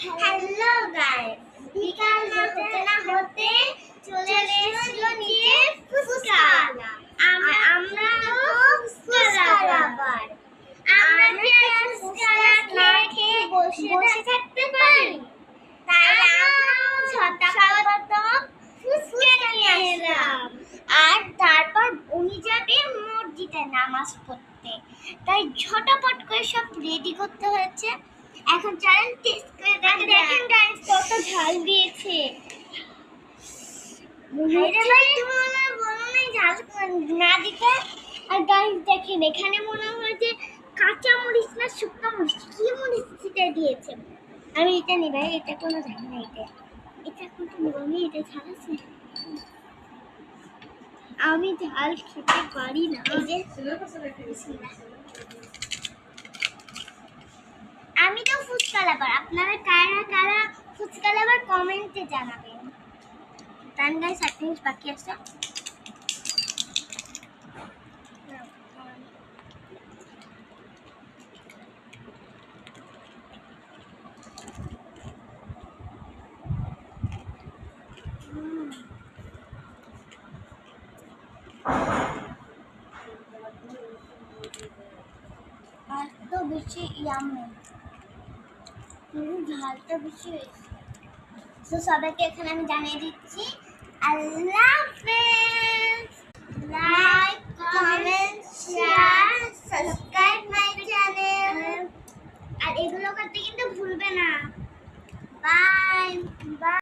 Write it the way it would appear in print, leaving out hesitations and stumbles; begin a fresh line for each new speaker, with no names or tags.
Hello guys, বিকাল হতে না হতে চলে এসেছিল নিচে ফুচকা। আমরা তো ফুচকা লাভার। আমরা কি আর ফুচকা না খেয়ে বসে থাকতে পারি? তাই আমরাও ঝটাপট ফুচকা নিয়ে এলাম। আর তারপর উনি যাবে মসজিদে নামাজ পড়তে, তাই ঝটাপট করে সব রেডি করতে হয়েছে। এখন চলেন টেস্ট করে দেখেন গাইস কত ঝাল দিয়েছে। ভাইরে ভাই তুমি আমার বলো না ঝাল না দিতে। আর গাইস দেখেন এখানে মনে হয় যে কাঁচা মরিচ না শুকনো মরিচ, কি মরিচ ছিটে দিয়েছে। আমি এটা নিব, এটা কোনো ঝাল না, এটা কোনটা নিব আমি, এটা ঝাল আছে। আমি ঝাল খেতে পারি না। এই যে আমি তো ফুচকা লাভার, আপনারা কারা কারা ফুচকা লাভার কমেন্টে জানাবেন। তান গাইস একটা জিনিস বাকি আছে। আর তো বেশি ইয়ামি, ঝালটা বেশি হয়েছে। তো সবাইকে এখানে আমি জানিয়ে দিচ্ছি আল্লাহ হাফেজ। Like, comment, share, subscribe my channel. আর এগুলো করতে কিন্তু ভুলবে না। Bye by.